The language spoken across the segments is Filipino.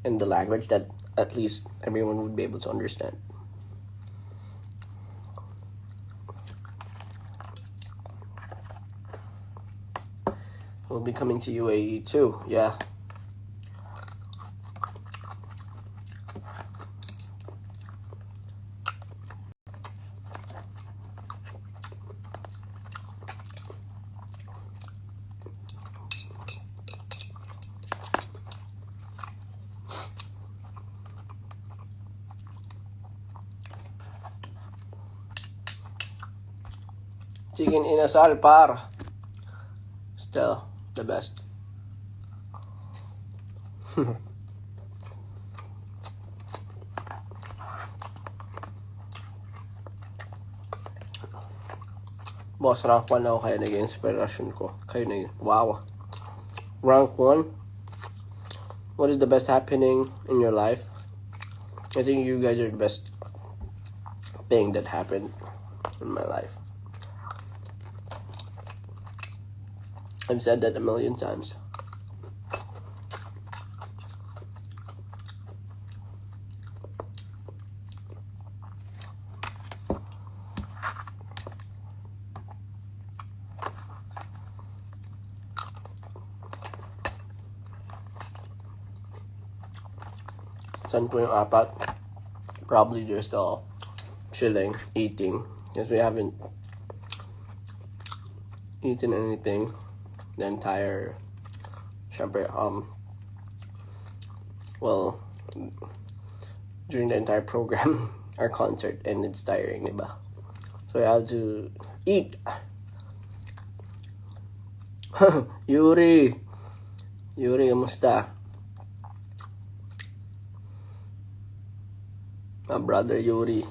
in the language that at least everyone would be able to understand. We'll be coming to UAE too, yeah. Chicken inasal par. Still the best. Boss, rank 1 ako kaya naging inspiration ko. Kayo na yun. Wow. Rank 1? What is the best happening in your life? I think you guys are the best thing that happened in my life. I've said that a million times. Saan po yung apat? Probably they're still chilling, eating, because we haven't eaten anything the entire, syempre, well, during the entire program, our concert, and it's tiring, diba? So I have to eat. Yuri, kamusta? My brother Yuri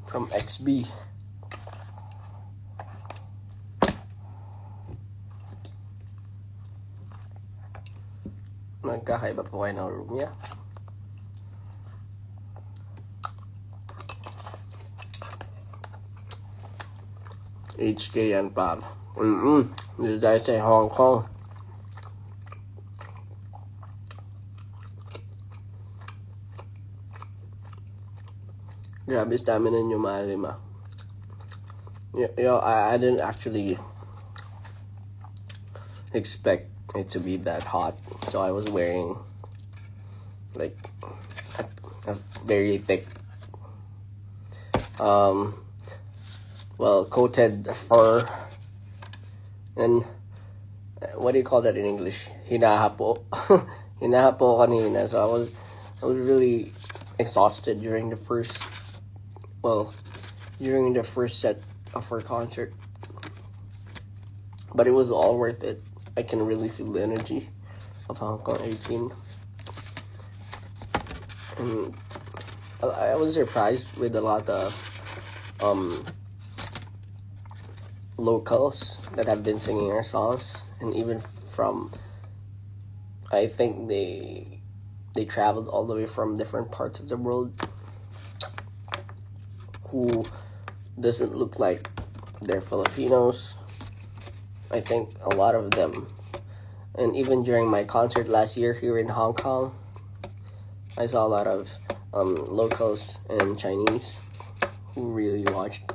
from XB. Nagkakaiba po kayo ng room niya. HK yan par. Dito tayo sa Hong Kong. Grabe stamina nyo, Maalim. I didn't actually expect it to be that hot, so I was wearing like a very thick coated fur, and what do you call that in English? Hinahapo. Hinahapo kanina, so I was really exhausted during the first set of our concert, but it was all worth it. I can really feel the energy of Hong Kong 18. And I was surprised with a lot of locals that have been singing our songs, and even from, I think they traveled all the way from different parts of the world, who doesn't look like they're Filipinos. I think a lot of them, and even during my concert last year here in Hong Kong, I saw a lot of locals and Chinese who really watched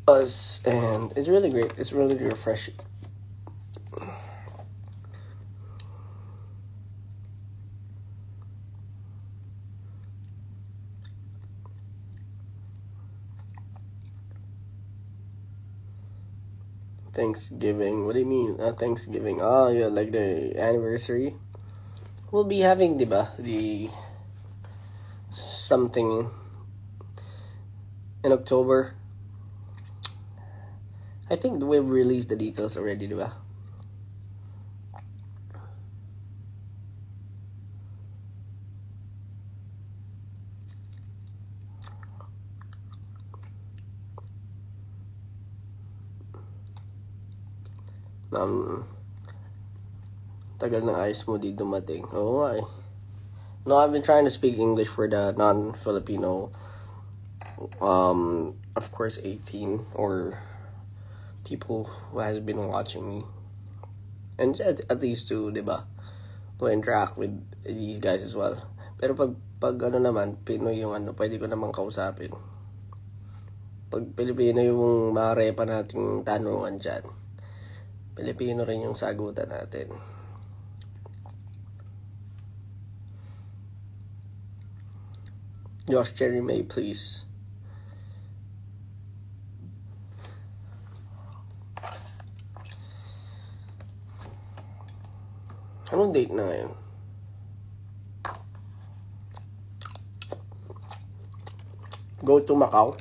us, and it's really great. It's really refreshing. Thanksgiving. What do you mean? Thanksgiving. Oh, yeah, like the anniversary. We'll be having, diba, the something in October. I think we've released the details already, diba? Tagal ng ayos mo di dumating. Oo nga eh. No, I've been trying to speak English for the non-Filipino, of course 18, or people who has been watching me. And at least two, diba? to interact with these guys as well. Pero pag ano naman, Pinoy yung ano, pwede ko namang kausapin. Pag Pilipino yung marepa nating tanungan dyan, Pilipino rin yung sagutan natin. Josh Cherry May, please. Anong date na ngayon? Go to Macau?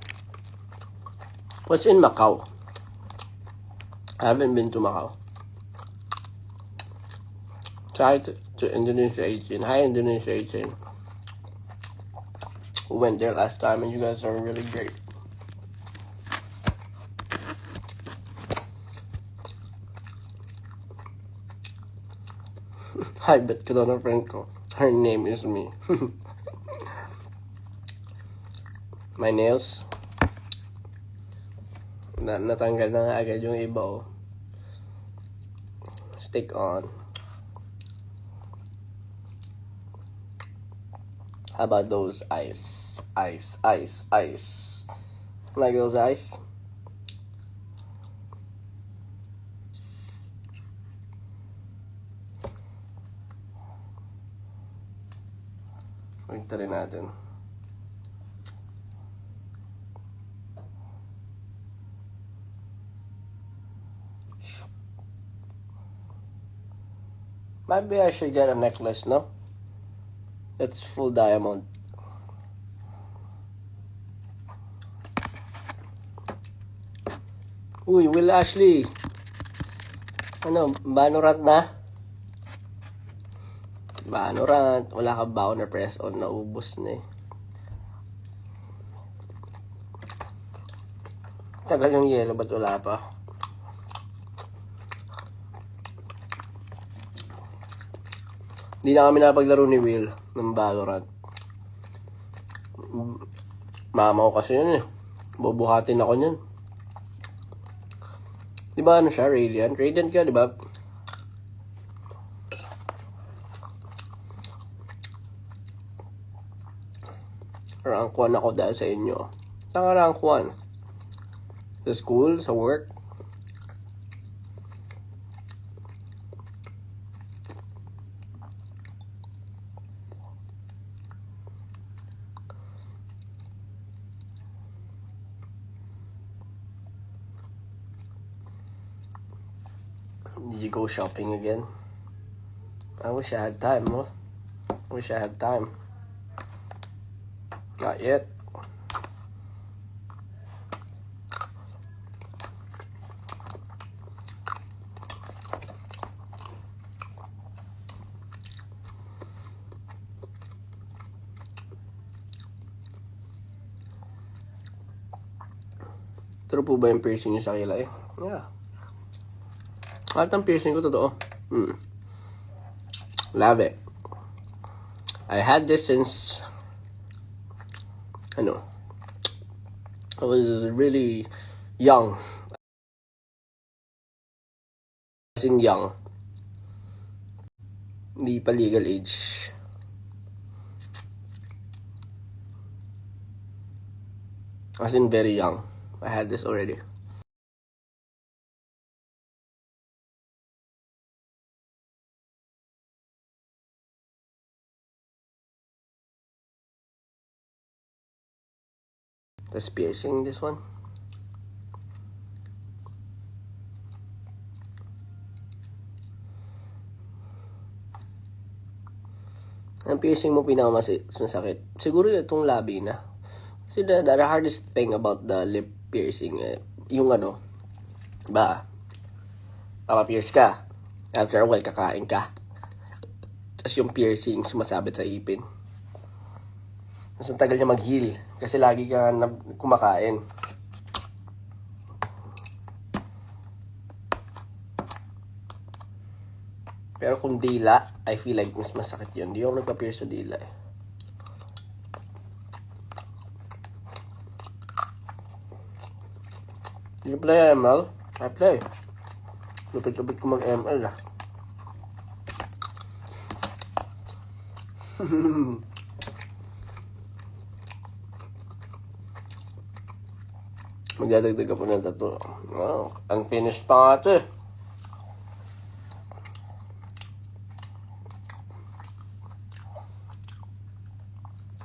What's in Macau? I haven't been to Macau. Try to Indonesia 18. Hi, Indonesia 18. We went there last time and you guys are really great. Hi, bet Corona Franco. Her name is me. My nails. Natanggal na nga agad yung iba, oh. Stick on. How about those ice? Ice. Like those ice? Ito rin natin. Maybe I should get a necklace, no? It's full diamond. Uy, Will Ashley. Ano, Valorant na? Valorant. Wala ka ba na press on? Naubos na eh. Tagal yung yellow, ba't wala pa? Hindi na kami napaglaro ni Will ng Valorant. Mama ko kasi yun eh. Bubuhatin ako niyan. Di ba ano siya? Radiant? Radiant ka, di ba? Rank 1 ako dahil sa inyo. Saan ka rank 1? Sa school? Sa work? Did you go shopping again? I wish I had time, no? Wish I had time. Not yet. True po ba yung piercing niyo sa kilay? Yeah. Kahit ang piercing ko, totoo. Love it. I had this since, I was really young. As in young. Hindi pa legal age. As in very young. I had this already. That's piercing, this one. Ang piercing mo pinakamasakit? Siguro itong labi na. Kasi the hardest thing about the lip piercing, yung diba? Papa-pierce ka. After a while, kakain ka. Tapos yung piercing, sumasabit sa ipin. Mas ang tagal niya mag-heal. Kasi lagi ka kumakain. Pero kung dila, I feel like mas masakit yun. Di ako nagpa-pierce sa dila eh. Do you play ML? I play. Lupit-lupit ko mag-ML ah. Magdadagdag ka po ng tattoo. Wow, unfinished pa nga ito eh.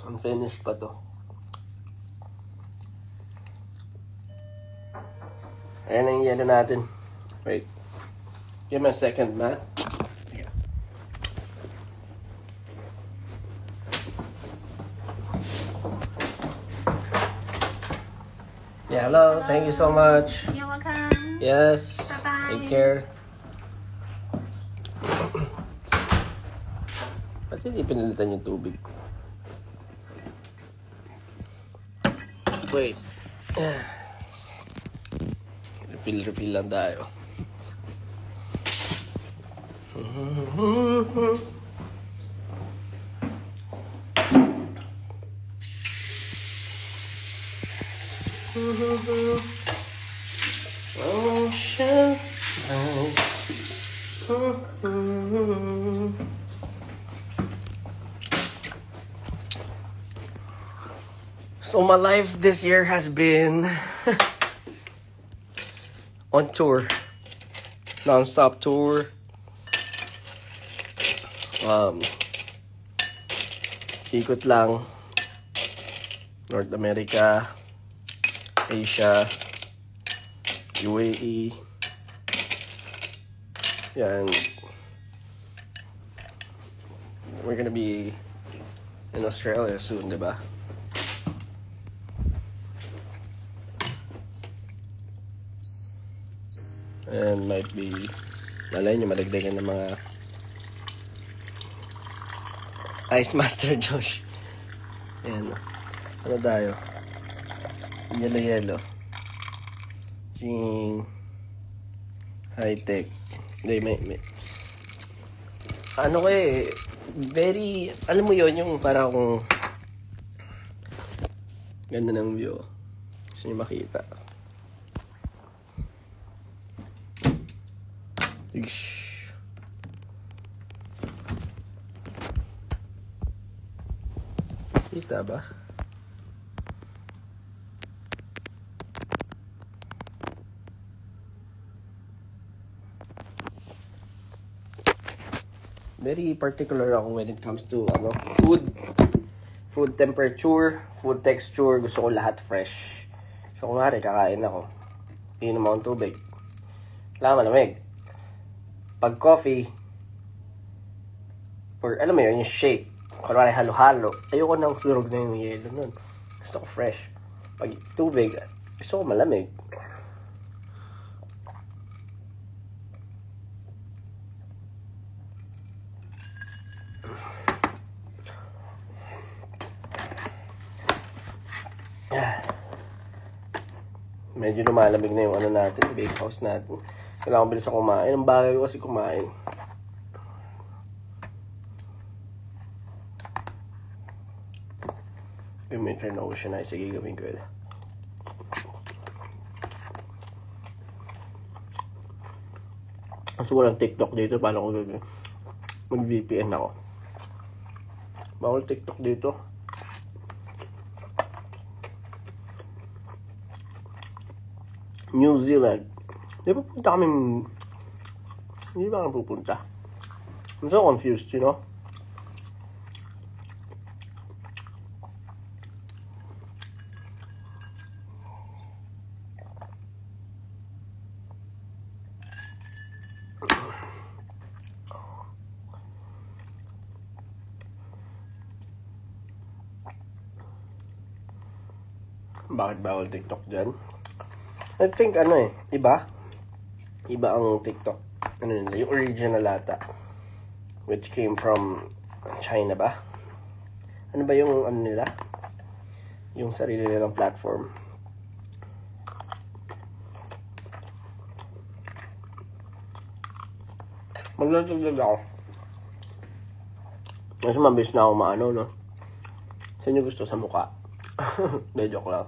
Unfinished pa to. Ayan ang yellow natin. Wait. Give me a second, Matt. Yeah, hello. Thank you so much. You're welcome. Yes. Bye-bye. Take care. Ba't hindi pinalitan yung tubig ko? Wait. Refill lang tayo. Ocean eyes. So my life this year has been on tour, non-stop tour. Ikot lang North America, Asia, UAE. Yan. We're gonna be in Australia soon, diba? And might be, malay nyo, madagdagan ng mga Ice Master Josh. Ayan. Ano tayo? Yellow. Ching. High-tech. Hindi, may. Ano ko eh, very, alam mo yon yung parang ganda ng view. Gusto nyo makita. Ish. Kita ba? Very particular ako when it comes to food temperature, food texture. Gusto ko lahat fresh. So kunwari kakain ako, inom ako ng tubig, kailangan malamig. Pag coffee, or alam mo yun, yung shake, kunwari halo-halo, ayoko nang surog na yung yelo nun. Gusto ko fresh. Pag tubig, gusto ko malamig. Medyo lumalamig na yung ano natin, bake house natin. Kailangan bilis ako kumain. Ang bagay ko kasi kumain. Yung may turn ocean ay sige gawin ko yun. Kasi walang TikTok dito, paano ko gagawin? Mag-VPN ako. Bawal TikTok dito. New Zealand. Di ba pupunta kami? Hindi ba kami pupunta? I'm so confused, you know? Bakit bawal TikTok dyan? I think iba ang TikTok. Ano nila, yung original ata. Which came from China ba? Ano ba yung nila? Yung sarili nilang platform. Maglalaglag ako. Kasi mabilis na ako maano, no? Sa inyo gusto sa mukha? De, joke lang.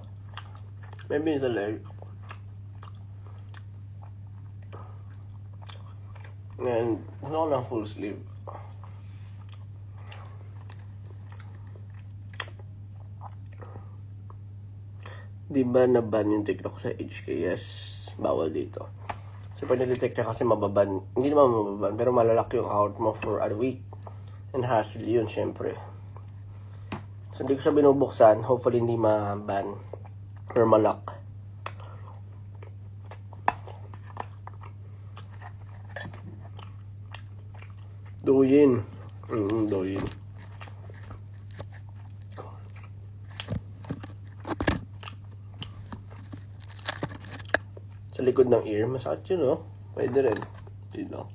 Maybe sa leg. And gusto ko ng full sleeve. Di ba na-ban yung TikTok sa HKS? Bawal dito. So, pag na-detect ka kasi mababan, hindi naman mababan, pero malalaki yung account mo for a week. And hassle yun, syempre. So, hindi ko siya binubuksan. Hopefully, hindi ma-ban or ma-lock. Douyin. Douyin. Sa likod ng ear, masakit yun, no? Pwede rin. Dito.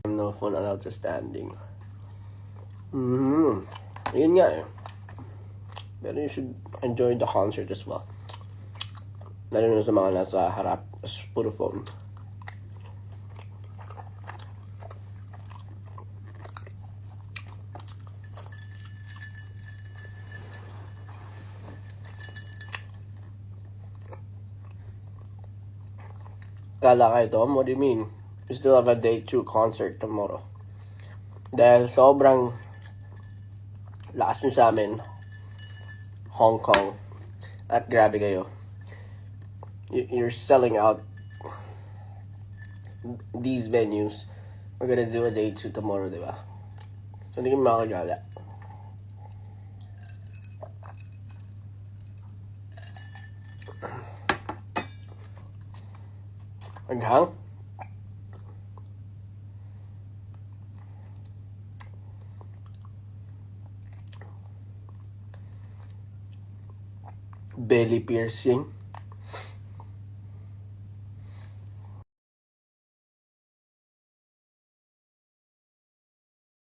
No phone allowed to standing. Yun nga eh. Pero you should enjoy the concert as well. Lalo na sa mga nasa harap. As puro phone. Kala ka ito? What do you mean? We still have a day 2 concert tomorrow. Dahil sobrang lakas niyo sa amin, Hong Kong. At grabe kayo. You're selling out these venues. We're gonna do a day 2 tomorrow, di ba? So, hindi kami makakagala. Aghang? Belly piercing.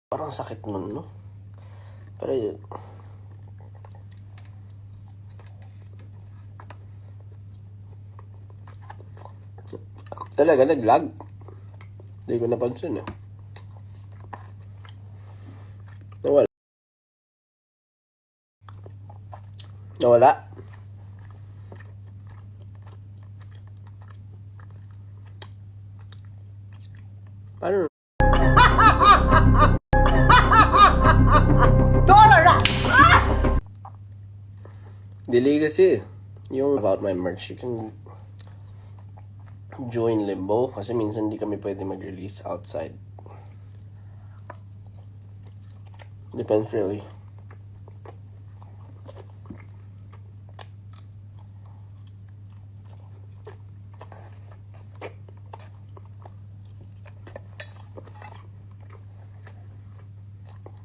Parang sakit nun, no? Pero yun. Talaga, nag-lag. Hindi ko napansin, eh. Nawala. Nawala. Paano? Delay kasi. Yung about my merch, you can join Limbo kasi minsan hindi kami pwede mag-release outside. Depends really.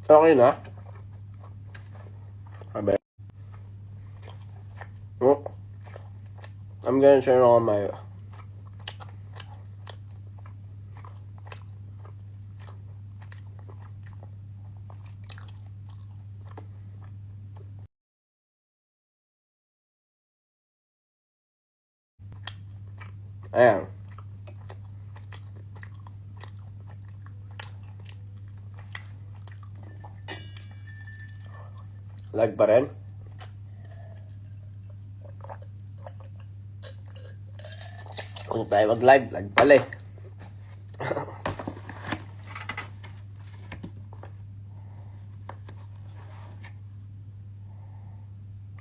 Okay na? Abe. Oh. I'm gonna turn on my ayan. Lag pa rin? Kung tayo mag-live, lag pala eh.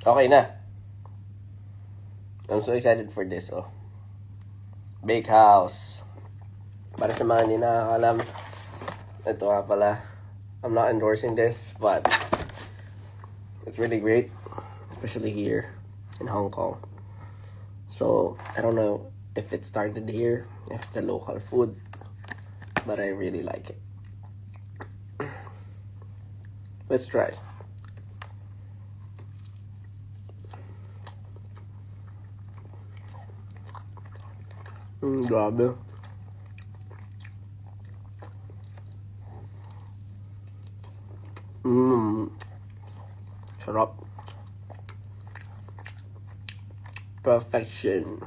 Okay na. I'm so excited for this, oh. Bake house. Para sa mga hindi nakakalam, ito nga pala. I'm not endorsing this, but it's really great. Especially here in Hong Kong. So, I don't know if it started here, if it's a local food, but I really like it. Let's try. Grabe. Sarap. Perfection.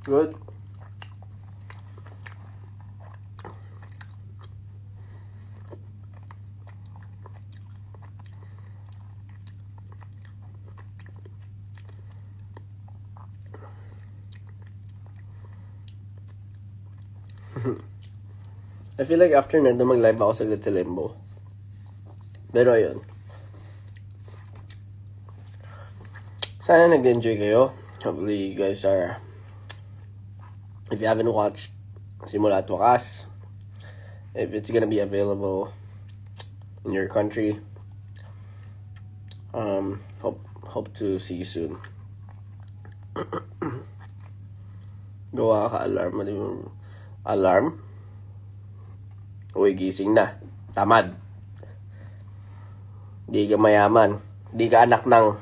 Good. I feel like after nito mag-live ako sa Limbo. Pero ayun. Sana nag-enjoy kayo. Hopefully you guys are, if you haven't watched Simula at Wakas, if it's gonna be available in your country, hope to see you soon. Gawa ka alarm. Ano yung alarm? Uy, gising na. Tamad. Di ka mayaman. Di ka anak ng...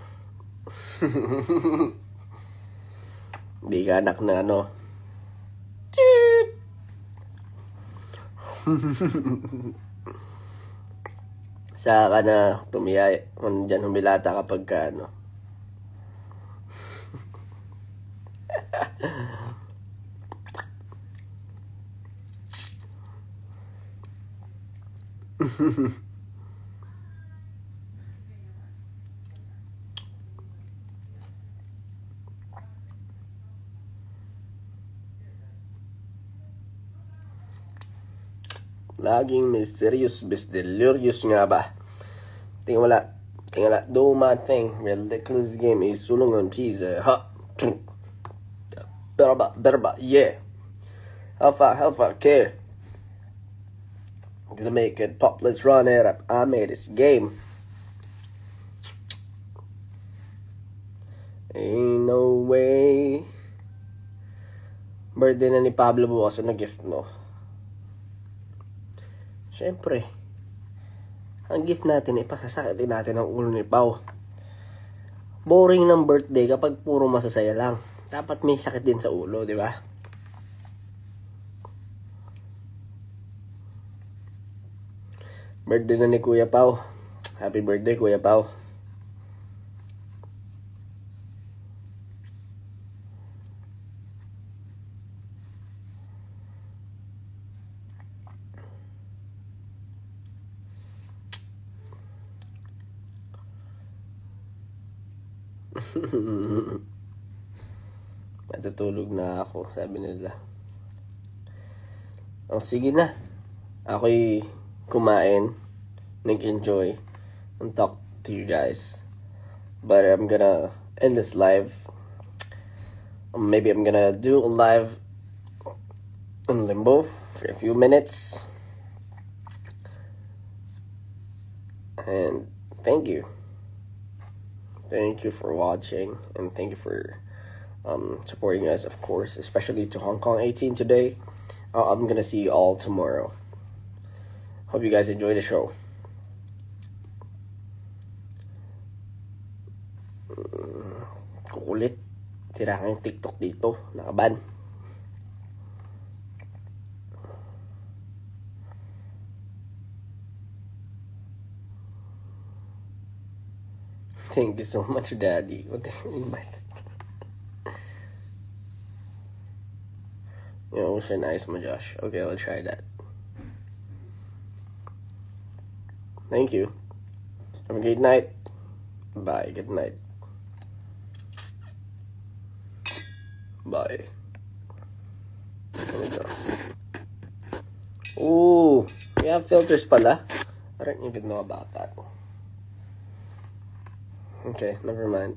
Di ka anak ng ano. Saka ka na tumiyay. Diyan humilata kapag ka ano. Laging mysterious, delirious nga ba? Tingala. Do my thing. Ridiculous game is sulungan cheese. Ha. Berba, yeah. Alpha, care. Gonna make it pop, let's run it up. I made this game. Ain't no way. Birthday na ni Pablo bukas, ano gift mo? Siyempre, ang gift natin ay pasasakitin natin ang ulo ni Pao. Boring ng birthday kapag puro masasaya lang. Dapat may sakit din sa ulo, di ba? Birthday na ni Kuya Pao. Happy birthday, Kuya Pao. Matutulog na ako, sabi nila. Sige na. Ako'y kumain, nag-enjoy, and talk to you guys. But I'm gonna end this live. Maybe I'm gonna do a live in Limbo for a few minutes. And thank you. Thank you for watching, and thank you for supporting us, of course, especially to Hong Kong 18 today. I'm gonna see you all tomorrow. Hope you guys enjoy the show. Kukulit. Tira kang TikTok dito. Nakaban. Thank you so much, Daddy. What do you mean by that? Yung ocean eyes mo, Josh. Okay, I'll try that. Thank you. Have a great night. Bye. Good night. Bye. There we go. Ooh, we have filters pala. I don't even know about that. Okay, never mind.